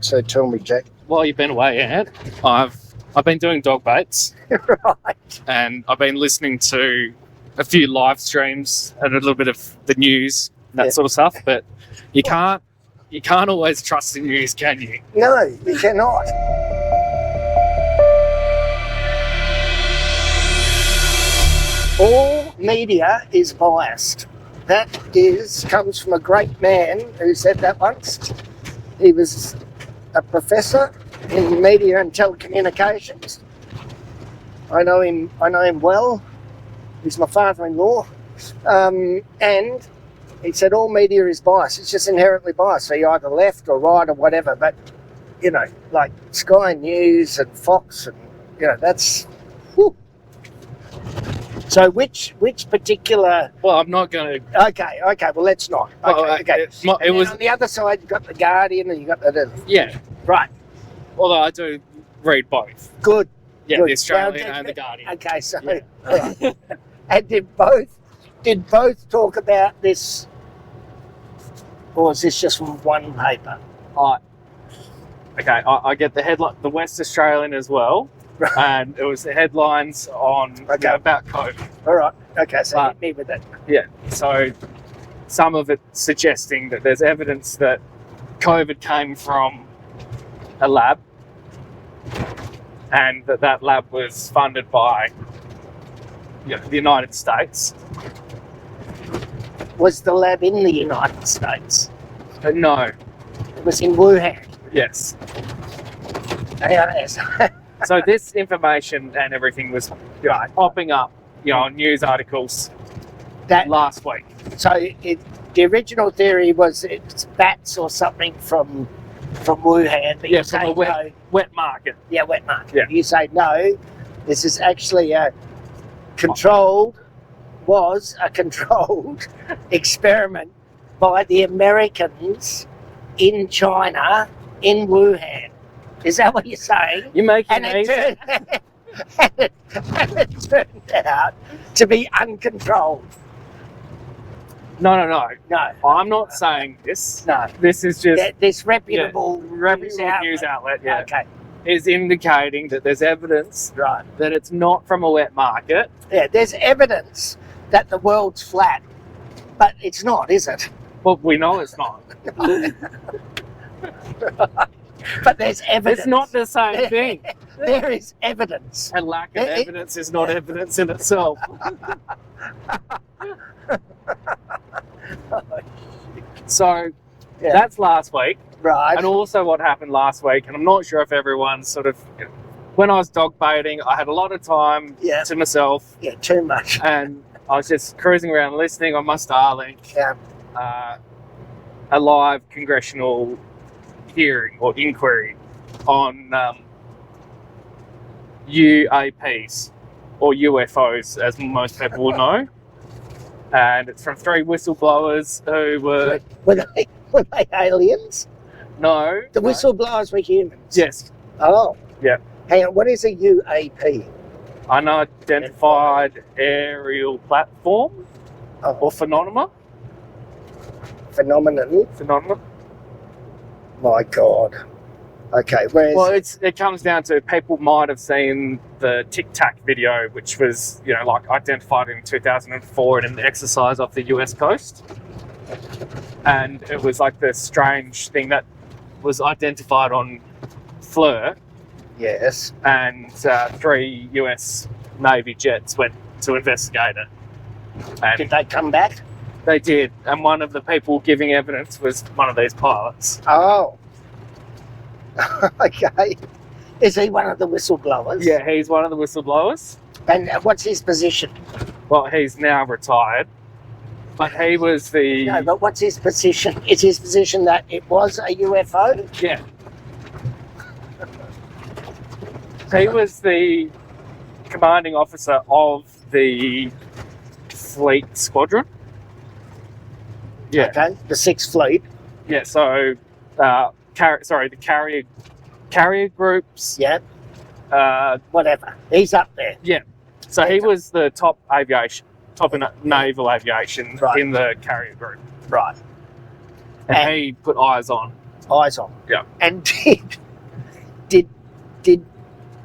So tell me, Jack. While you've been away, Ed, I've been doing dog baits. Right. And I've been listening to a few live streams and a little bit of the news, that sort of stuff. But you can't always trust the news, can you? No, you cannot. All media is biased. That comes from a great man who said that once. He was a professor in media and telecommunications. I know him well. He's my father-in-law. And he said all media is biased. It's just inherently biased. So you're either left or right or whatever. But, you know, like Sky News and Fox and, you know, that's... Whew. So which particular... Well, I'm not going to... Okay, well, let's not. Okay. It was on the other side, you've got The Guardian and you've got the... Yeah. Right. Although I do read both. Good. Yeah, Good. the Australian and The Guardian. Okay, so... Yeah. Right. And did both talk about this, or is this just from one paper? I get the headline, the West Australian as well, and it was the headlines on about COVID. All right. Okay, so hit me with that. Yeah. So some of it suggesting that there's evidence that COVID came from a lab, and that lab was funded by the United States. Was the lab in the United States? No. It was in Wuhan. Yes. Yes. So this information and everything was popping up, on news articles last week. So the original theory was it's bats or something from Wuhan. But from a wet market. Yeah, wet market. Yeah. You say no, this is actually a controlled experiment by the Americans in China, in Wuhan. Is that what you're saying? You're making it turned out to be uncontrolled. No. No. I'm not saying this. No. This is just... This reputable news outlet, yeah. Okay. Is indicating that there's evidence that it's not from a wet market. Yeah, there's evidence that the world's flat, but it's not, is it? Well, we know it's not. But there's evidence. It's not the same thing. There is evidence. And lack of evidence is not evidence in itself. So that's last week. Right. And also what happened last week, and I'm not sure if everyone's sort of... When I was dog baiting, I had a lot of time to myself. Yeah, too much. And I was just cruising around listening on my Starlink. Yeah. A live congressional hearing or inquiry on UAPs or UFOs, as most people will know. And it's from 3 whistleblowers who were... Were they aliens? No. The whistleblowers were humans? Yes. Oh. Yeah. Hang on, what is a UAP? Unidentified aerial platform or phenomenon. Phenomenon? My God. Okay, well, it comes down to people might have seen the Tic Tac video, which was, identified in 2004 in an exercise off the US coast. And it was like this strange thing that was identified on FLIR. Yes. And 3 US Navy jets went to investigate it. And did they come back? They did. And one of the people giving evidence was one of these pilots. Oh. Okay. Is he one of the whistleblowers? Yeah, he's one of the whistleblowers. And what's his position? Well, he's now retired. But he was the... No, but what's his position? Is his position that it was a UFO? Yeah. He was the commanding officer of the Fleet Squadron. Yeah. Okay, the 6th Fleet. Yeah, so, the carrier groups. Yeah. Whatever. He's up there. Yeah. So he was the top naval aviation in the carrier group. Right. And he put eyes on eyes on. Yeah. And did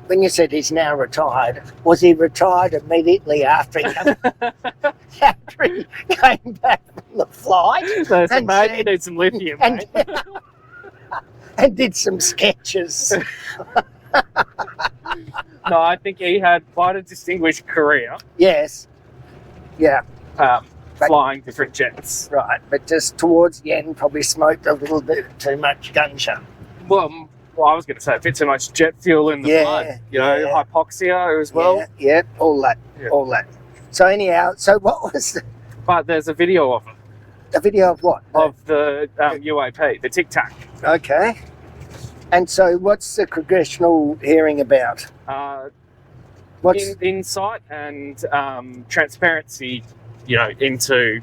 when you said he's now retired, was he retired immediately after he came back from the flight? So and mate, you said- need some lithium, and, mate. and did some sketches. No, I think he had quite a distinguished career, Yes. Yeah, flying different jets. right. But just towards the end, probably smoked a little bit too much gunshot. Well, I was going to say a bit too much jet fuel in the Yeah, blood. You know, yeah. hypoxia as well. Yeah, all that. Yeah. All that. So anyhow, so what was But there's a video of it, the video of what? of the UAP, the Tic Tac. Okay. And so what's the congressional hearing about? What's Insight and transparency, you know, into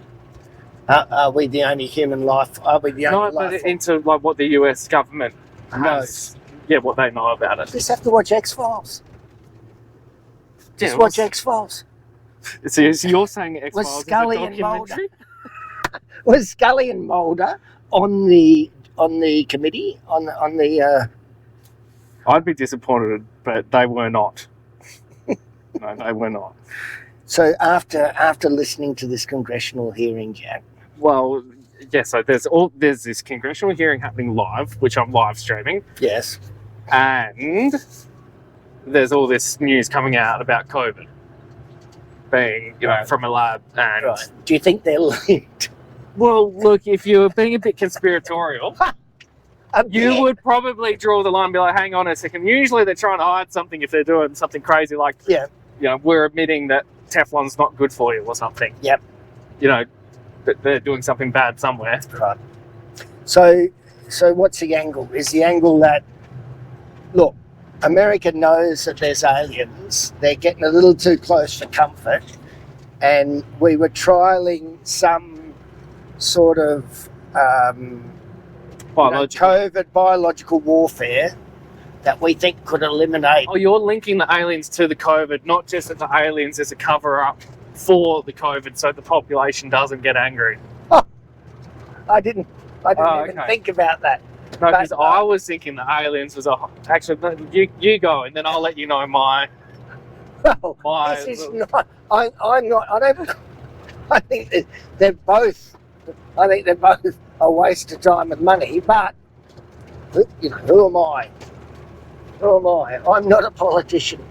are we the only human life? Are we the only but life? form? into like what the US government has, what they know about it. Just have to watch X-Files. Just Yeah, watch X-Files. So you're saying X Was Files is a Scully and documentary? Was Scully and Mulder on the committee on the? I'd be disappointed, but they were not. No, they were not. So after listening to this congressional hearing, Jack. Well, yeah. So there's this congressional hearing happening live, which I'm live streaming, Yes. and there's all this news coming out about COVID being, you know, Right. from a lab. And Right. Do you think they're linked? well, look, if you're being a bit conspiratorial, you would probably draw the line and be like, hang on a second. Usually they're trying to hide something if they're doing something crazy, like, Yeah. you know, we're admitting that Teflon's not good for you or something. Yep. You know, that they're doing something bad somewhere. Right. So what's the angle? Is the angle that, look, America knows that there's aliens. They're getting a little too close for comfort. And we were trialling some sort of Biological. COVID biological warfare that we think could eliminate. Oh, you're linking the aliens to the COVID, not just that the aliens is a cover-up for the COVID so the population doesn't get angry. I didn't even okay. think about that. No, because But, I was thinking the aliens was actually, no, you go, and then I'll let you know my... Well, Why? this is not. I'm not. I don't. I think that they're both. I think they're both a waste of time and money. But you know, who am I? Who am I? I'm not a politician.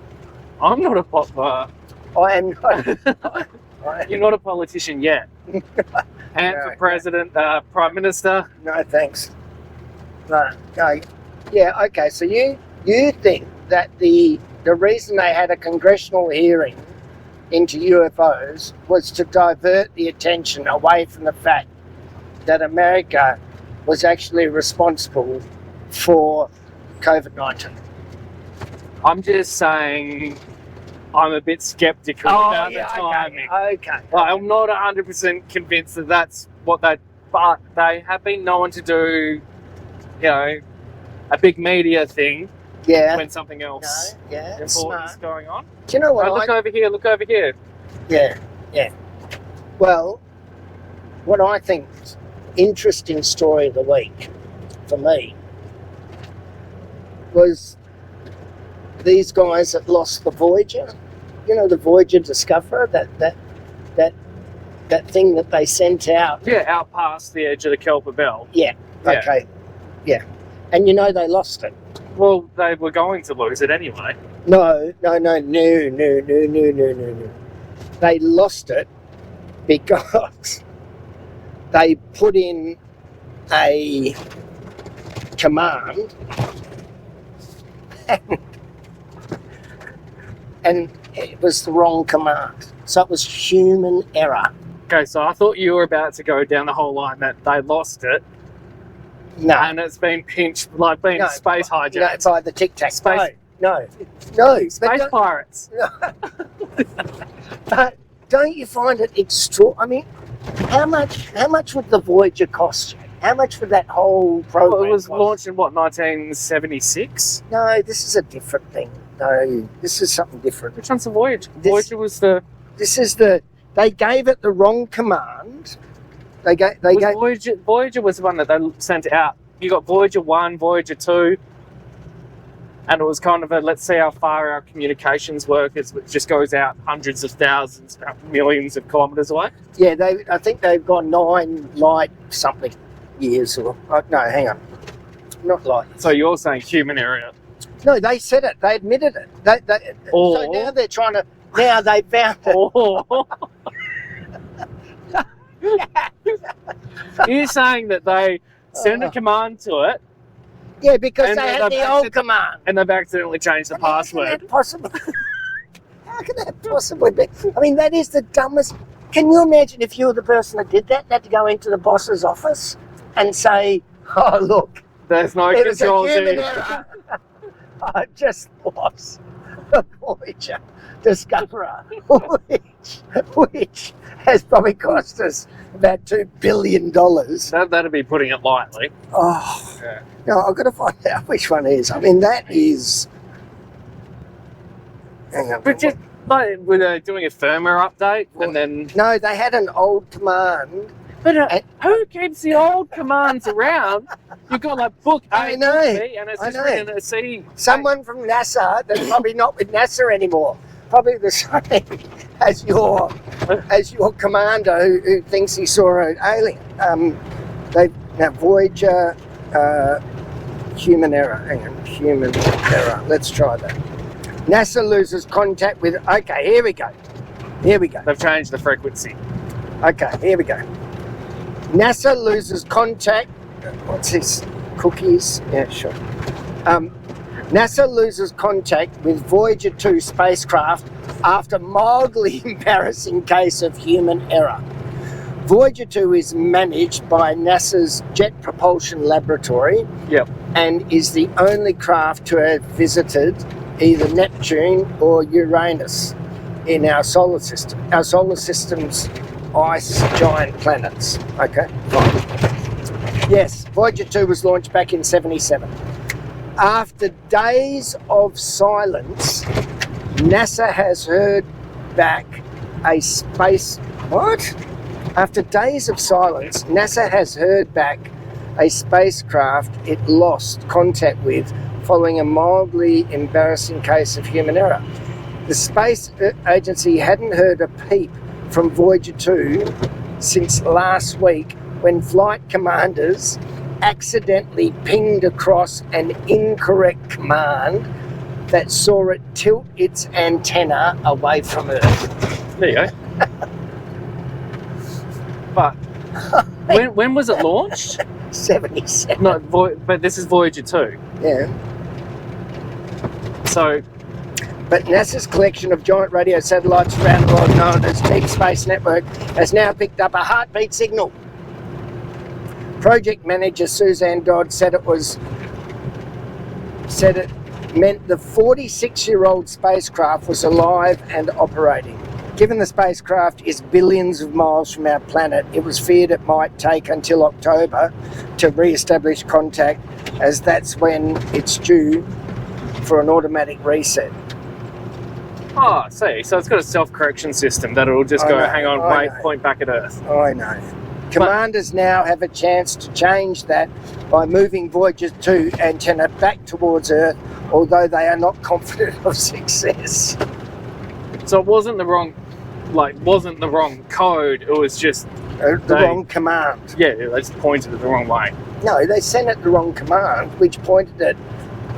I'm not a I am not. You're not a politician yet. And No, for president, prime minister. No, thanks. No. Yeah. Okay. So you think that the reason they had a congressional hearing into UFOs was to divert the attention away from the fact that America was actually responsible for COVID-19. I'm just saying I'm a bit skeptical about the timing. Okay. Like, I'm not 100% convinced that that's what but they have been known to do, you know, a big media thing Yeah. when something else Yeah. important Smart. is going on. Do you know what? Right, look over here, look over here. Yeah. Well, what I think interesting story of the week for me was these guys that lost the Voyager. You know, the Voyager Discoverer, that thing that they sent out. Yeah, out past the edge of the Kelper Bell. Yeah. Yeah. Okay. Yeah. And you know they lost it. Well, they were going to lose it anyway. No. They lost it because they put in a command and it was the wrong command. So it was human error. Okay, so I thought you were about to go down the whole line that they lost it No. and it's been pinched, like being No, space hijacked. No, by the Tic Tac. Space- No. Space pirates. But don't you find it extraordinary? I mean, how much would the Voyager cost you? How much would that whole program Well, it was cost? launched in, what, 1976? No, this is a different thing. No, this is something different. Which one's the Voyager? This- Voyager was the... This is they gave it the wrong command. Voyager Voyager was the one that they sent out you got Voyager 1, Voyager 2, and it was kind of a, let's see how far our communications work. It just goes out hundreds of thousands, millions of kilometres away. Yeah, I think they've got 9 light something years or no, hang on, not light. So you're saying human error? No, they said it. They admitted it. So now they're trying to. Now they found it. You're saying that they send a command to it? Yeah, because they had the old command. And they've accidentally changed the password. How can that possibly be? I mean, that is the dumbest. Can you imagine if you were the person that did that? They had to go into the boss's office and say, "Oh, look, there's no controls here. I just lost the Voyager Discoverer, which has probably cost us about $2 billion. That'd be putting it lightly. Oh, yeah. No, I've got to find out which one it is. I mean, that is. Hang on. But just like were they doing a firmware update and then? No, they had an old command. But who keeps the old commands around? You've got like book A, I know, book B, and it's just written a C. Someone from NASA that's probably not with NASA anymore. Probably the same as your commander who thinks he saw an alien. Now Voyager, human error. Hang on, human error. Let's try that. NASA loses contact with. Okay, here we go. They've changed the frequency. Okay, here we go. NASA loses contact. What's this? Cookies? Yeah, sure. NASA loses contact with Voyager 2 spacecraft after mildly embarrassing case of human error. Voyager 2 is managed by NASA's Jet Propulsion Laboratory. Yep. And is the only craft to have visited either Neptune or Uranus in our solar system. Our solar system's ice giant planets. Okay, fine. Yes, Voyager 2 was launched back in 1977. After days of silence, NASA has heard back a space... What? After days of silence, NASA has heard back a spacecraft it lost contact with following a mildly embarrassing case of human error. The space agency hadn't heard a peep from Voyager 2 since last week when flight commanders accidentally pinged across an incorrect command that saw it tilt its antenna away from Earth. There you go. But when was it launched? 77. No, but this is Voyager 2. Yeah. So... But NASA's collection of giant radio satellites around the world known as Deep Space Network has now picked up a heartbeat signal. Project manager Suzanne Dodd said it meant the 46-year-old spacecraft was alive and operating. Given the spacecraft is billions of miles from our planet, it was feared it might take until October to re-establish contact, as that's when it's due for an automatic reset. Oh, see, so it's got a self-correction system that it'll just go, hang on, wait, point back at Earth. I know. Commanders now have a chance to change that by moving Voyager 2 antenna back towards Earth, although they are not confident of success. So it wasn't the wrong code, it was just... the wrong command. Yeah, they just pointed it the wrong way. No, they sent it the wrong command, which pointed it...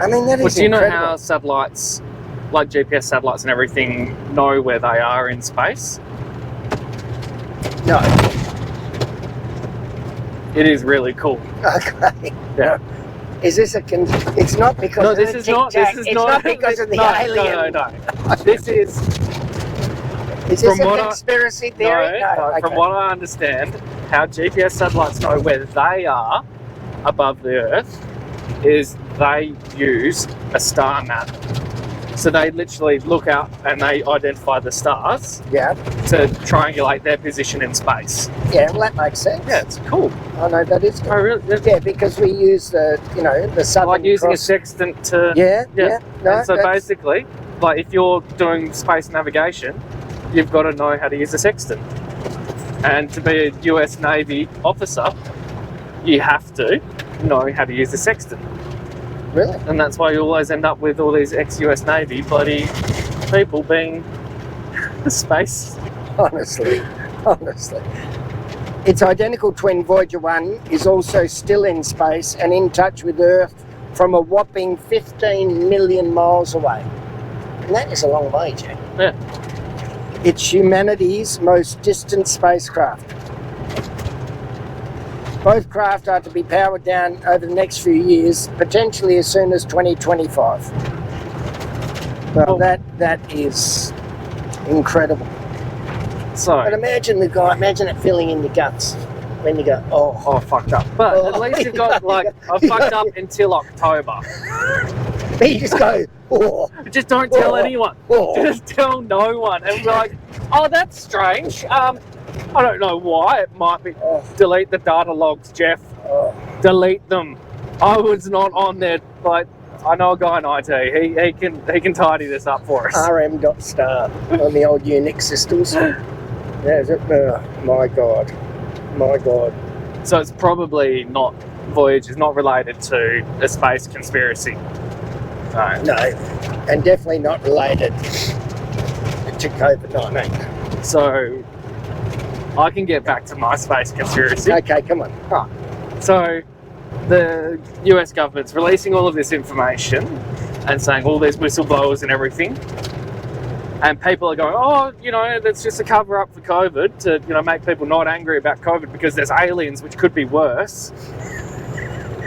I mean, that is incredible. Do you know how satellites, like GPS satellites and everything, know where they are in space? No. It is really cool. Okay. Yeah. Is this a... It's not because no, of this the is not. This is it's not because of the no, alien. No. This is... Is this a conspiracy theory? No, Okay. From what I understand, how GPS satellites know where they are above the Earth is they use a star map. So they literally look out and they identify the stars to triangulate their position in space. Yeah, well, that makes sense. Yeah, it's cool. I know that is cool. Oh, really? Yeah, because we use the southern like using cross. a sextant to... Yeah. No, and so basically, like if you're doing space navigation, you've got to know how to use a sextant. And to be a US Navy officer, you have to. know how to use the sextant. Really? And that's why you always end up with all these ex-US Navy bloody people being space. Honestly. Its identical twin, Voyager 1, is also still in space and in touch with Earth from a whopping 15 million miles away. And that is a long way, Jack. Yeah. It's humanity's most distant spacecraft. Both craft are to be powered down over the next few years, potentially as soon as 2025. Well, that is incredible. So, But imagine it filling in your guts when you go, oh, fucked up. But at least you've got, like, I fucked up until October. you just go, oh. Just don't tell anyone. Oh. Just tell no one. And we're like, oh, that's strange. I don't know why. It might be. Delete the data logs, Jeff. Delete them. I was not on there. Like, I know a guy in IT. He can tidy this up for us. rm.star on the old Unix systems. My God. So it's probably not. Voyager is not related to a space conspiracy. No, and definitely not related to COVID-19. So I can get back to my space conspiracy. Okay, come on. Right. So the US government's releasing all of this information and saying all these whistleblowers and everything. And people are going, oh, you know, that's just a cover up for COVID to, you know, make people not angry about COVID because there's aliens, which could be worse.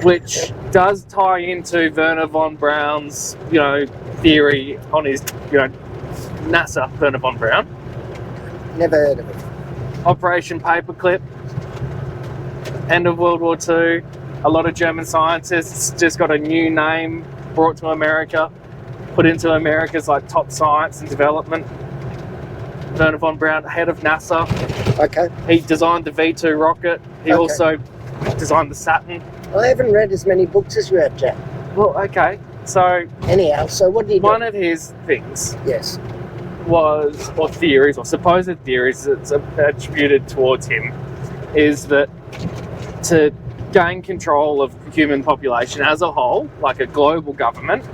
Which does tie into Wernher von Braun's, you know, theory on his, you know, NASA Wernher von Braun. Never heard of it. Operation Paperclip, end of World War II. A lot of German scientists just got a new name brought to America, put into America's like top science and development. Wernher von Braun, head of NASA. Okay. He designed the V2 rocket. He also designed the Saturn. I haven't read as many books as you have, Jack. Well, okay. So anyhow, so what do you do? One of his things Yes. was, or theories, or supposed theories that's attributed towards him, is that to gain control of the human population as a whole, like a global government,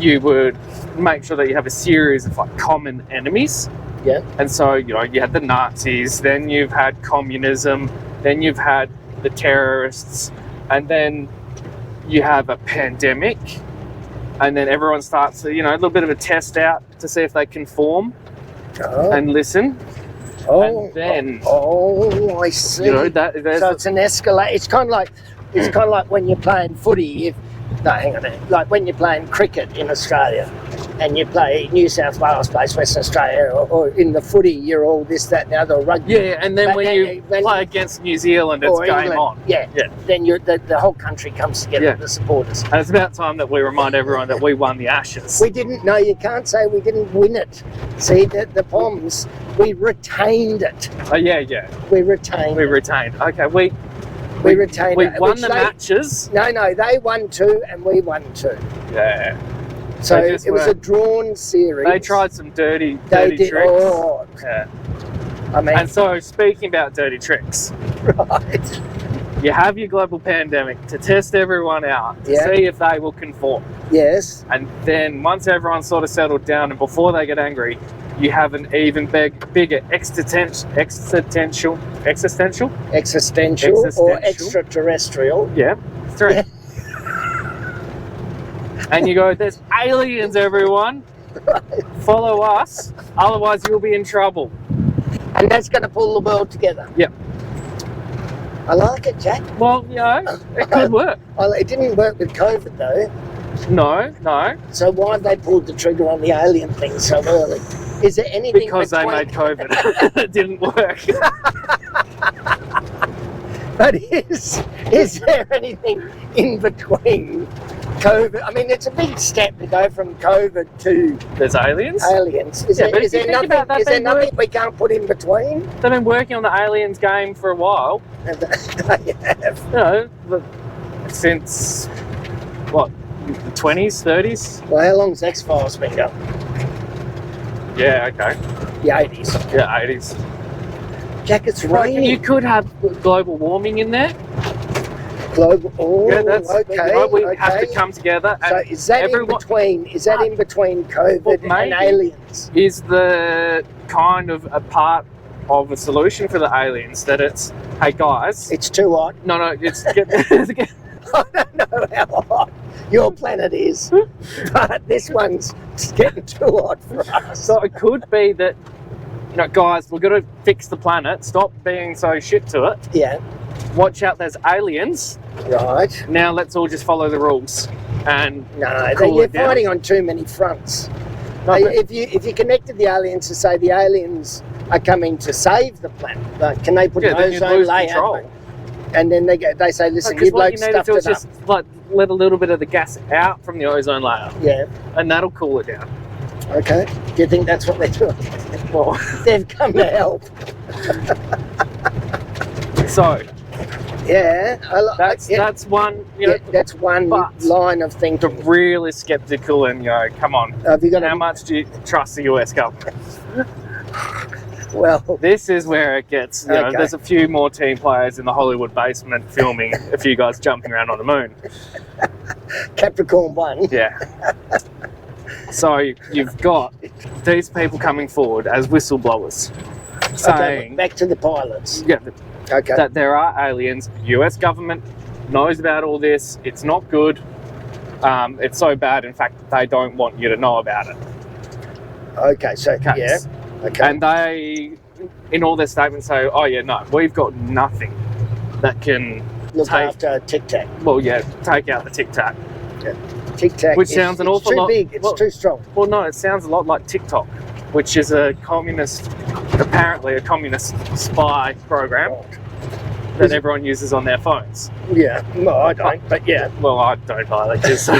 you would make sure that you have a series of like common enemies. Yeah. And so, you know, you had the Nazis, then you've had communism, then you've had the terrorists, and then you have a pandemic, and then everyone starts, you know, a little bit of a test out to see if they conform and listen. And then, I see. you know, so it's an escalate. It's kind of like when you're playing footy. Like when you're playing cricket in Australia, and you play New South Wales plays Western Australia, or in the footy you're all this, that, and the other, rugby. Yeah, and then when you play against New Zealand, it's game England, on. Yeah. Then the whole country comes together, the supporters. And it's about time that we remind everyone that we won the Ashes. We didn't. No, you can't say we didn't win it. See, the Poms, we retained it. Oh yeah. We retained. Okay, we retained we it. won the matches. No, they won 2 and we won 2. Yeah. So it was a drawn series. They tried some dirty tricks. Oh, yeah. I mean, and so speaking about dirty tricks, right? You have your global pandemic to test everyone out to see if they will conform. Yes. And then once everyone's sort of settled down and before they get angry, you have an even bigger existential or extraterrestrial. Yeah, 3. Yeah. And you go, there's aliens, everyone. Follow us, otherwise you'll be in trouble. And that's going to pull the world together. Yep. I like it, Jack. Well, you know, it could work. It didn't work with COVID, though. No. So why have they pulled the trigger on the alien thing so early? Is there anything because they made COVID. It didn't work. But is there anything in between COVID? I mean, it's a big step to go from COVID to... There's aliens? Is there nothing we can't put in between? They've been working on the aliens game for a while. They have. You know, since, what, the 20s, 30s? Well, how long's X-Files been going? Yeah, okay. The 80s. Yeah, 80s. Jack, it's raining. You could have global warming in there. Global. Oh, Yeah, that's okay. you know, we okay. have to come together. So And is that everyone, in between? Is that in between COVID Well, and maybe. aliens? Is the kind of a part of a solution for the aliens that it's, hey guys, It's too hot. no, it's I don't know how hot your planet is, but this one's getting too hot for us. so it could be that, you know, guys, we've got to fix the planet. Stop being so shit to it. Yeah. Watch out, there's aliens. Right. Now let's all just follow the rules and No, cool you're it down. fighting on too many fronts. No, but- if you connected the aliens to say the aliens are coming to save the planet, like, can they put Yeah, an then you'd ozone lose layer? control. And then they say, listen, Because you what you blokes need to stuffed do it is up. just like let a little bit of the gas out from the ozone layer, Yeah. and that'll cool it down. Okay. Do you think that's what they're doing? Well, They've come to help. so Yeah. that's one. You know, yeah, that's one but line of the thinking. really skeptical and come on, Have you got how much do you trust the US government? Well, This is where it gets. You know, Okay. there's a few more team players in the Hollywood basement filming a few guys jumping around on the moon. Capricorn 1. Yeah. So you've got these people coming forward as whistleblowers, Okay, saying back to the pilots. Okay. that there are aliens. US government knows about all this. It's not good. It's so bad, in fact, that they don't want you to know about it. Okay, so, Okay. yeah. Okay. And they, in all their statements, say, "Oh yeah, no, we've got nothing that can Look take, after Tic Tac. well, yeah, take out the Tic Tac." Tic Tac. Which sounds an awful too lot- big. It's well- too strong. Well, no, it sounds a lot like TikTok, which is apparently a communist spy program that everyone uses on their phones. Yeah. No, I don't. But yeah, Well, I don't either, 'cause-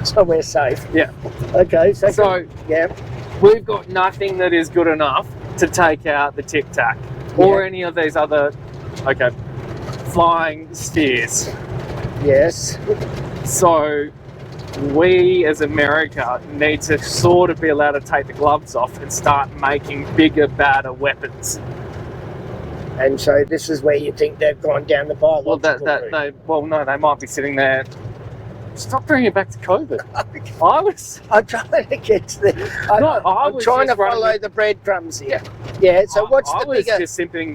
so we're safe. Yeah. Okay. So. So Yeah. we've got nothing that is good enough to take out the Tic Tac or Yeah. any of these other, flying spheres. Yes. So we as America need to sort of be allowed to take the gloves off and start making bigger, badder weapons. And so this is where you think they've gone down the Well, biological route. no, they might be sitting there. Stop bringing it back to COVID. I'm trying to get to the. I'm was trying to just running follow with- the breadcrumbs here. Yeah. So what's I the was bigger? just thinking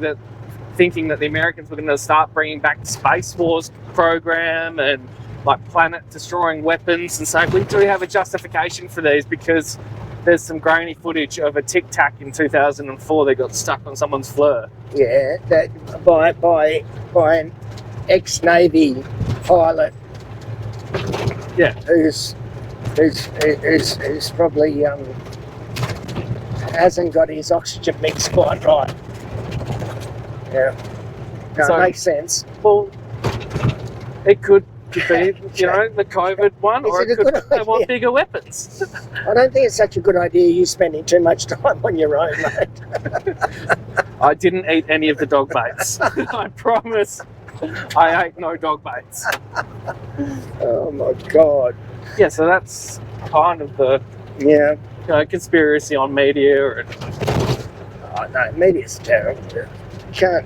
that the Americans were going to start bringing back the Space Wars program and like planet-destroying weapons, and say we do have a justification for these because there's some grainy footage of a Tic Tac in 2004 that got stuck on someone's fleur. Yeah. That by an ex-Navy pilot. Yeah. Who's probably hasn't got his oxygen mix quite right. Yeah. No, So- it makes sense. Well, it could be, the COVID one, Is or it a it could good they want idea? bigger weapons. I don't think it's such a good idea you spending too much time on your own, mate. I didn't eat any of the dog baits. I promise. I ate no dog baits. Oh my God. Yeah, so that's kind of the Yeah. conspiracy on media. And Oh no, media's terrible. Can't.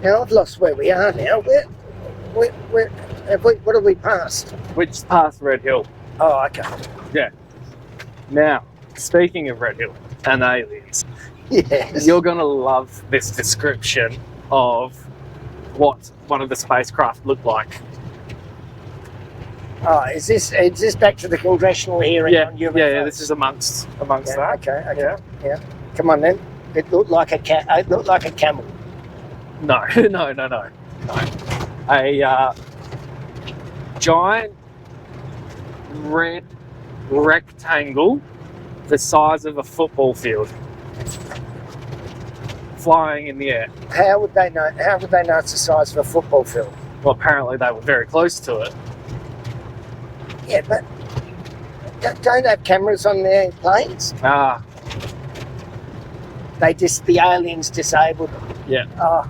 Now I've lost where we are now. What have we passed? which past Red Hill. Oh, okay. Now, speaking of Red Hill and aliens, Yes. you're going to love this description of what one of the spacecraft looked like. Oh, is this back to the congressional hearing on UAPs? Yeah, this is amongst that. Okay. Yeah. Come on then. It looked like a cat. It looked like a camel. No. A giant red rectangle the size of a football field flying in the air. How would they know? How would they know it's the size of a football field? Well, apparently they were very close to it. Yeah, but don't have cameras on their planes. The aliens disabled them. Yeah. Oh,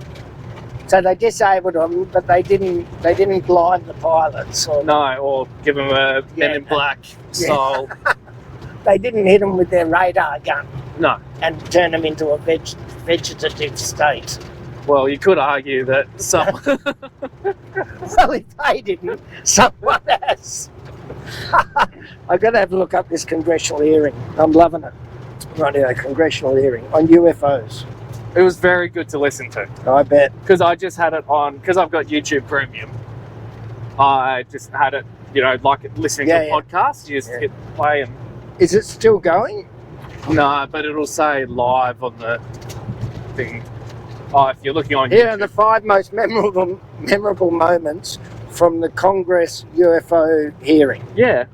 so they disabled them, but they didn't blind the pilots. Or No, or give them a Men in Black style. they didn't hit them with their radar gun No. and turn them into a vegetative state. Well, you could argue that some. Well, if they didn't, someone has. I've got to have a look up this congressional hearing. I'm loving it. Right now, congressional hearing on UFOs. It was very good to listen to. I bet. Because I just had it on, because I've got YouTube Premium. I just had it, like listening to a podcast. You just hit play and. Is it still going? No, but it'll say live on the thing. Oh, if you're looking on Here YouTube. are the 5 most memorable moments from the Congress UFO hearing. Yeah.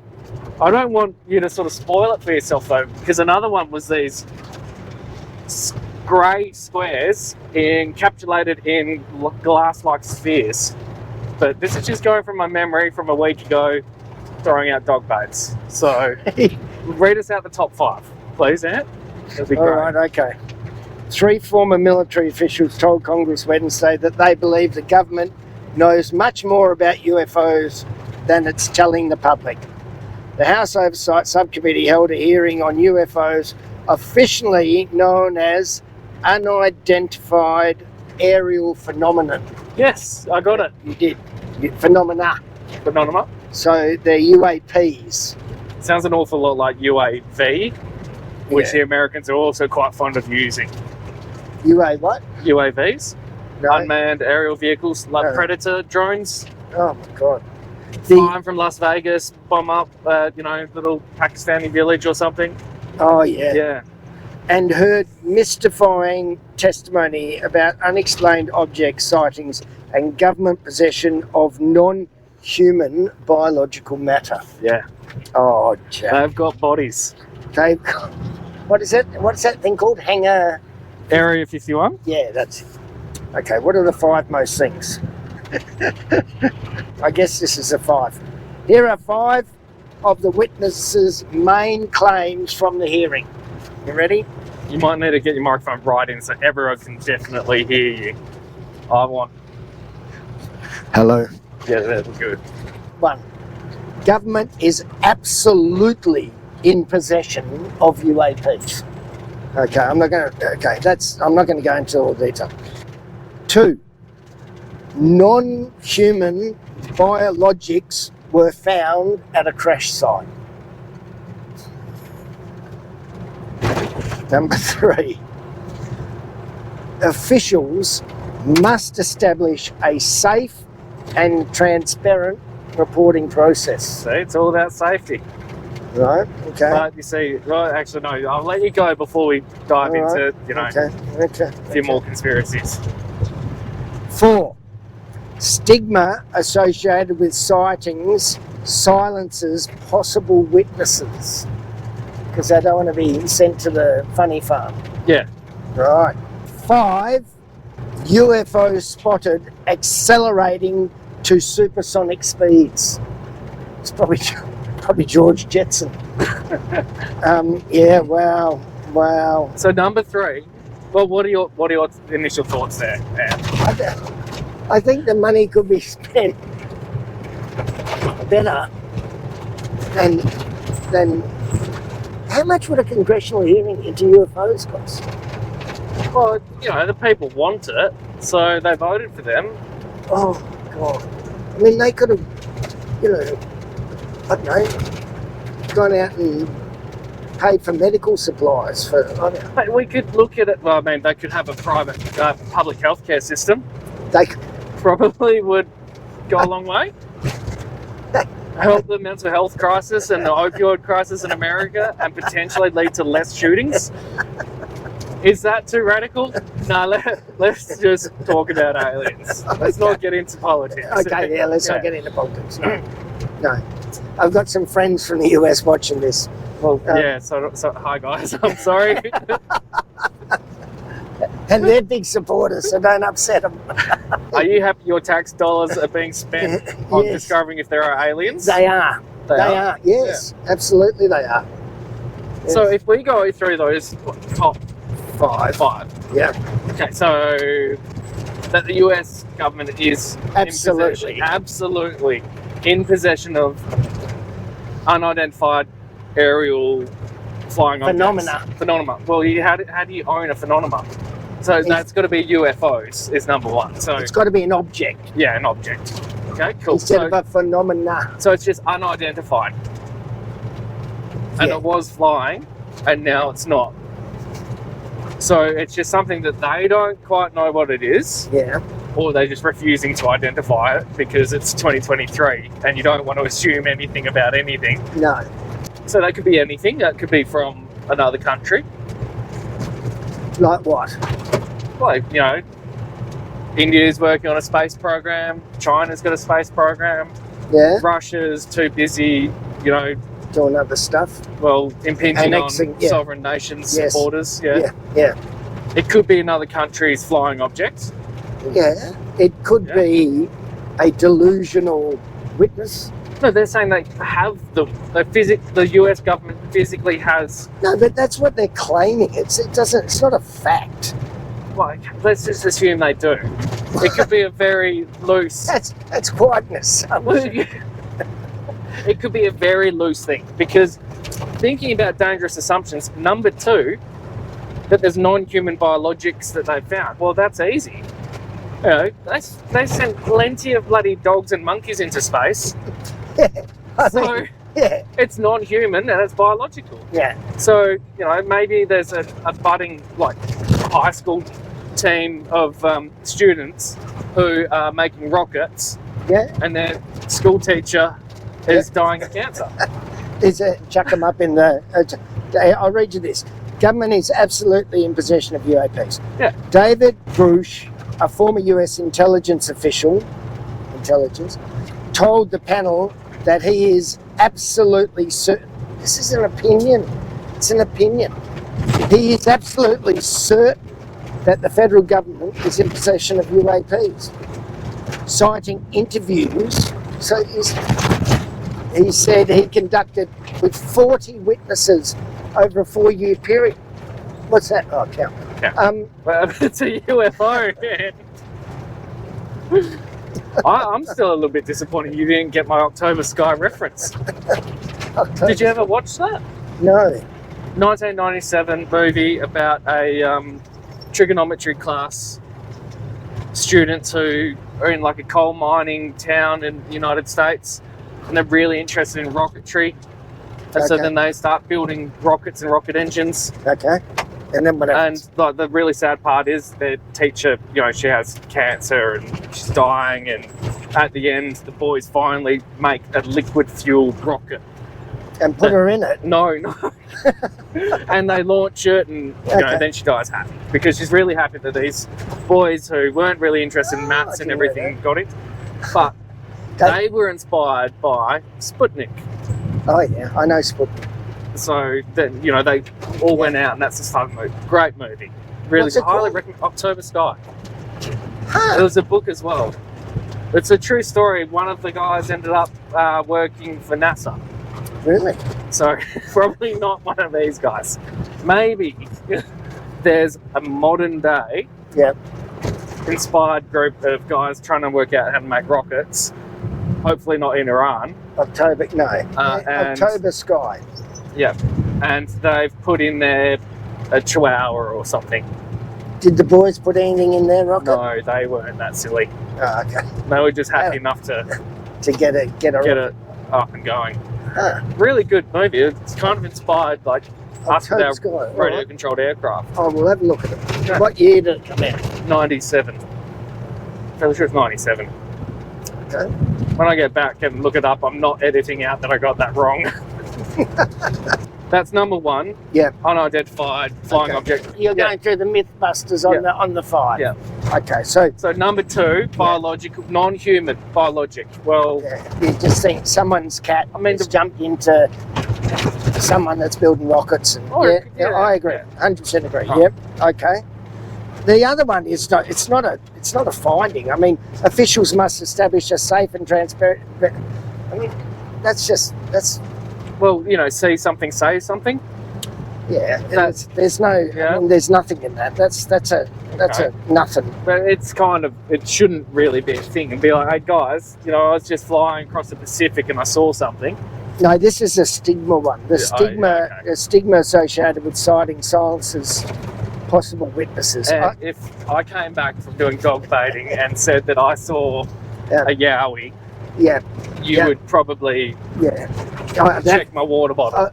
I don't want you to sort of spoil it for yourself, though, because another one was these grey squares encapsulated in glass-like spheres. But this is just going from my memory from a week ago, throwing out dog baits. So, read us out the top 5, please, Ant. That'd be All great. right, okay. 3 former military officials told Congress Wednesday that they believe the government knows much more about UFOs than it's telling the public. The House Oversight Subcommittee held a hearing on UFOs, officially known as unidentified aerial phenomenon. Yes, I got it. You did. Phenomena. Phenomena. So they're UAPs. Sounds an awful lot like UAV, which Yeah. the Americans are also quite fond of using. UA what? UAVs, No. unmanned aerial vehicles, like No. Predator drones. Oh my God. Flying from Las Vegas, bomb up, little Pakistani village or something. Oh yeah. Yeah. And heard mystifying testimony about unexplained object sightings and government possession of non-human biological matter. Yeah. Oh, Jack. They've got bodies. They've got, what is it? What's that thing called? Hangar? Area 51? Yeah, that's it. Okay, what are the 5 most things? I guess this is a 5. Here are 5 of the witnesses' main claims from the hearing. You ready? You might need to get your microphone right in so everyone can definitely hear you. I want. Hello. Yeah, that's good. 1. Government is absolutely in possession of UAPs. Okay, I'm not going to go into all the detail. 2. Non-human biologics were found at a crash site. Number 3. Officials must establish a safe and transparent reporting process. See, it's all about safety. Right, okay. But you see, right, actually, no, I'll let you go before we dive All right. into, a few more conspiracies. 4. Stigma associated with sightings silences possible witnesses because they don't want to be sent to the funny farm. Yeah. Right. 5. UFO spotted accelerating to supersonic speeds. It's probably George Jetson. Yeah. Wow. So number 3. Well, what are your initial thoughts there, Anne? I think the money could be spent better than how much would a congressional hearing into UFOs cost? Well, the people want it, so they voted for them. Oh God! I mean, they could have, I don't know, gone out and paid for medical supplies for. But we could look at it. Well, I mean, they could have a private public healthcare system. They Probably would go a long way. Help the mental health crisis and the opioid crisis in America and potentially lead to less shootings. Is that too radical? No, let's just talk about aliens. Let's not get into politics. Okay, yeah, let's not get into politics. No. I've got some friends from the US watching this. Well, so hi guys, I'm sorry. And they're big supporters, so don't upset them. Are you happy your tax dollars are being spent on Yes. discovering if there are aliens? They are. They are. Yes, absolutely they are. Yes. So if we go through those top 5. Yeah, Okay, so that the US government is Absolutely. absolutely in possession of unidentified aerial flying objects. Phenomena. Phenomena. Well, how do you own a phenomena? So that's got to be UFOs is number one. So it's got to be an object. Yeah, an object. Okay, cool. Instead of a phenomena. So it's just unidentified. And Yeah. it was flying, and now it's not. So it's just something that they don't quite know what it is, Yeah. or they're just refusing to identify it because it's 2023 and you don't want to assume anything about anything. No. So that could be anything. That could be from another country. Like what? Like, you know, India's working on a space program, China's got a space program, Yeah. Russia's too busy, you know, Doing other stuff. well, impinging Annexing, on yeah. sovereign nations' Yes. borders. Yeah. Yeah. It could be another country's flying object. Yeah. It could Yeah. be a delusional witness. No, they're saying they have them. The US government physically has. No, but that's what they're claiming. It's not a fact. Like, let's just assume they do. It could be a very loose. That's quite an assumption. It could be a very loose thing, because thinking about dangerous assumptions, number two, that there's non-human biologics that they've found. Well, that's easy. You know, they sent plenty of bloody dogs and monkeys into space. Yeah. I So mean, yeah. it's non-human and it's biological. Yeah. So, you know, maybe there's a budding, like, high school team of students who are making rockets, Yeah. and their school teacher is dying of cancer. Chuck them up in the. I'll read you this. Government is absolutely in possession of UAPs. Yeah. David Bruce, a former US intelligence official, told the panel that he is absolutely certain. This is an opinion. It's an opinion. He is absolutely certain that the federal government is in possession of UAPs, citing interviews. So he said he conducted with 40 witnesses over a 4-year period. What's that? Oh, count. Yeah. Well, it's a UFO, man. I'm still a little bit disappointed you didn't get my October Sky reference. Did you ever watch that? No. 1997 movie about a trigonometry class students who are in like a coal mining town in the United States, and they're really interested in rocketry, and so Okay. then they start building rockets and rocket engines. Okay. And then what happens? And like, the really sad part is their teacher, you know, she has cancer and she's dying, and at the end the boys finally make a liquid fueled rocket. And put her in it. No. And they launch it, and you know, Okay. then she dies happy because she's really happy that these boys who weren't really interested in Oh, maths I and can read everything got it. But They- they were inspired by Sputnik. Oh yeah, I know Sputnik. So then, you know, they all went out, and that's the start of the movie. Great movie. Really What's it highly called? recommend. October Sky. Huh. It was a book as well. It's a true story. One of the guys ended up working for NASA. Really? So probably not one of these guys. Maybe there's a modern day Yep. inspired group of guys trying to work out how to make rockets. Hopefully not in Iran. October, no. and- October Sky. Yeah. And they've put in there a chihuahua or something. Did the boys put anything in their rocket? No, they weren't that silly. Oh, okay. They were just happy Yeah. enough to To get a get it up and going. Huh. Really good movie. It's kind of inspired like us with October our Sky. all right. radio-controlled aircraft. Oh, we'll have a look at it. Yeah. What year did it come out? 97. Fairly sure it's 97. Okay. When I get back and look it up, I'm not editing out that I got that wrong. That's number one. Yeah. Unidentified flying Okay. object. You're Yeah. going through the Mythbusters on the 5. Yeah. Okay, so So number two, biological, non-human, biologic. Well, yeah, you just think someone's cat I mean, has jumped into someone that's building rockets. And, Oh, yeah, yeah, I agree. yeah. 100% agree. Oh. Yep. Okay. The other one is not. It's not a finding. I mean, officials must establish a safe and transparent. I mean, that's. well, you know, see something, say something. Yeah. That's- There's no. Yeah. I mean, there's nothing in that. That's a nothing. But it's kind of, it shouldn't really be a thing. And be like, hey guys, you know, I was just flying across the Pacific and I saw something. No, this is a stigma one. The Yeah, stigma, okay. the stigma associated with sighting silences possible witnesses. And if I came back from doing dog baiting and said that I saw a yowie, Yeah. you would probably check my water bottle.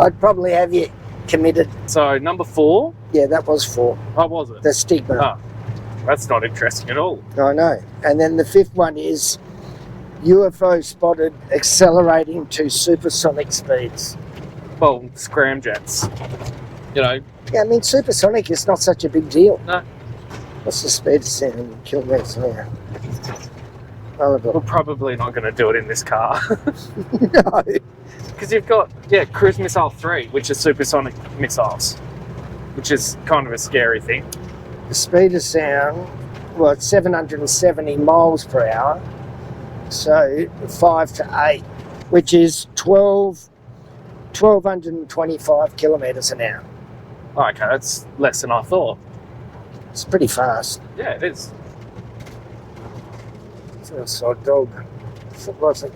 I'd probably have you committed. So number 4. Yeah, that was 4. Oh, was it? The stigma. Oh, that's not interesting at all. I know. And then the 5th one is UFO spotted accelerating to supersonic speeds. Well, scramjets. You know. Yeah, I mean, supersonic is not such a big deal. No. What's the speed of sound in kilometres an hour? We're probably not going to do it in this car. No. Because you've got, Cruise Missile 3, which is supersonic missiles, which is kind of a scary thing. The speed of sound, well, it's 770 miles per hour. So 5 to 8, which is 1,225 kilometres an hour. Okay, that's less than I thought. It's pretty fast. Yeah, it is. It's an outside dog. What's it?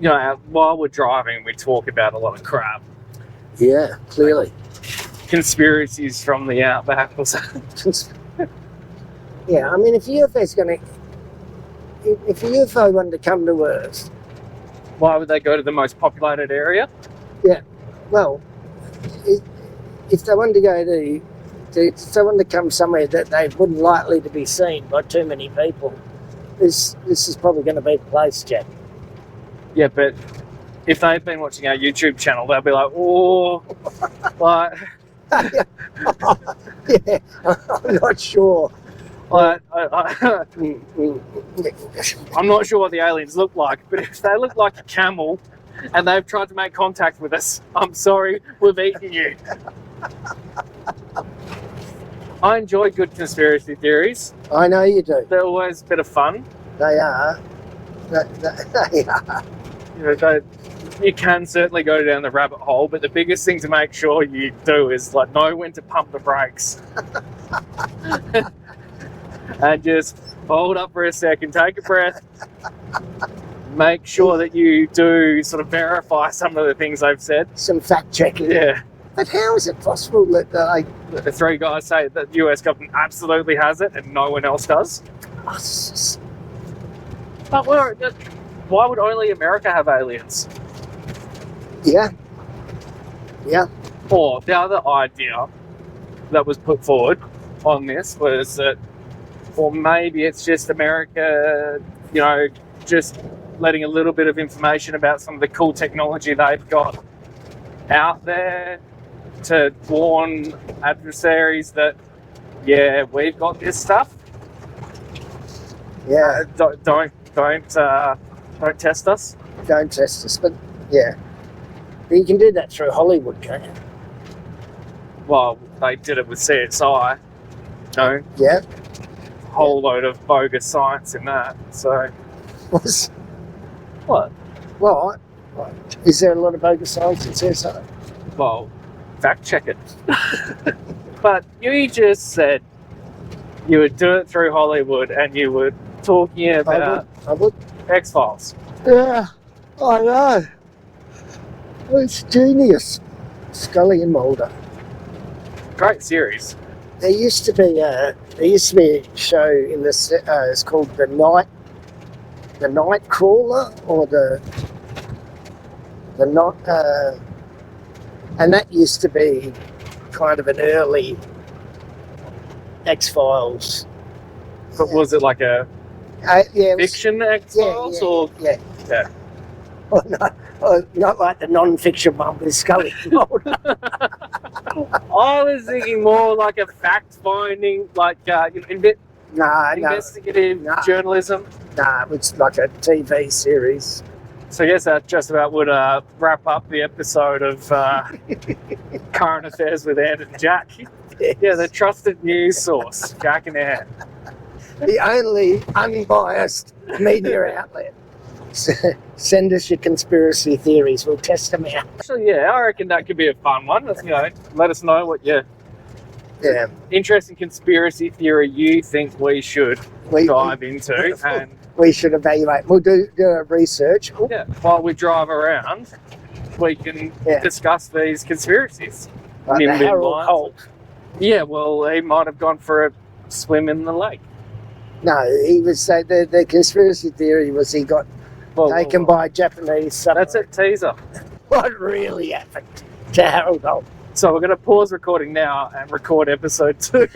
You know, while we're driving, we talk about a lot of crap. Yeah, clearly. Conspiracies from the outback or something. Yeah, I mean, if a UFO wanted to come to Earth, Why would they go to the most populated area? well, if they wanted to go if they wanted to come somewhere that they wouldn't likely to be seen by too many people, this is probably going to be the place, Jack. Yeah, but if they've been watching our YouTube channel, they'll be like, oh, like... Yeah, I'm not sure. I'm not sure what the aliens look like, but if they look like a camel and they've tried to make contact with us, I'm sorry, we've eaten you. I enjoy good conspiracy theories. I know you do. They're always a bit of fun. They are. They are. You know, you can certainly go down the rabbit hole, but the biggest thing to make sure you do is like know when to pump the brakes. And just hold up for a second, take a breath, make sure that you do sort of verify some of the things they've said. Some fact checking. Yeah. But how is it possible that the 3 guys say that the US government absolutely has it and no one else does? But why would only America have aliens? Yeah. Or the other idea that was put forward on this was that, or maybe it's just America, you know, just letting a little bit of information about some of the cool technology they've got out there to warn adversaries that, yeah, we've got this stuff. Yeah. Don't test us. Don't test us, but yeah. But you can do that through Hollywood, can't you? Well, they did it with CSI. No. Yeah. Whole load of bogus science in that. So. What? Well, is there a lot of bogus science in CSI? Well, fact check it. But you just said you would do it through Hollywood and you were talking about I would. X-Files. Yeah, I know. It's genius. Scully and Mulder. Great series. There used to be a show in this. It's called the Night Crawler, or the Night, and that used to be kind of an early X-Files. But was it like a fiction X-Files or? Yeah. Yeah. Not like the non-fiction one with Scully and Mulder. I was thinking more like a fact-finding, like investigative journalism. Nah, it's like a TV series. So I guess that just about would wrap up the episode of Current Affairs with Ed and Jack. Yes. Yeah, the trusted news source, Jack and Ed. The only unbiased media outlet. Send us your conspiracy theories. We'll test them out. Actually, yeah, I reckon that could be a fun one. You know, let us know what your interesting conspiracy theory you think we should dive into, and we should evaluate. We'll do research. Yeah, while we drive around, we can discuss these conspiracies. Like the Nimbin Harold lions. Holt. Yeah, well, he might have gone for a swim in the lake. No, he was say the conspiracy theory was he got taken by a Japanese submarine. That's it, teaser. What really happened to Harold Holt? So we're going to pause recording now and record episode 2.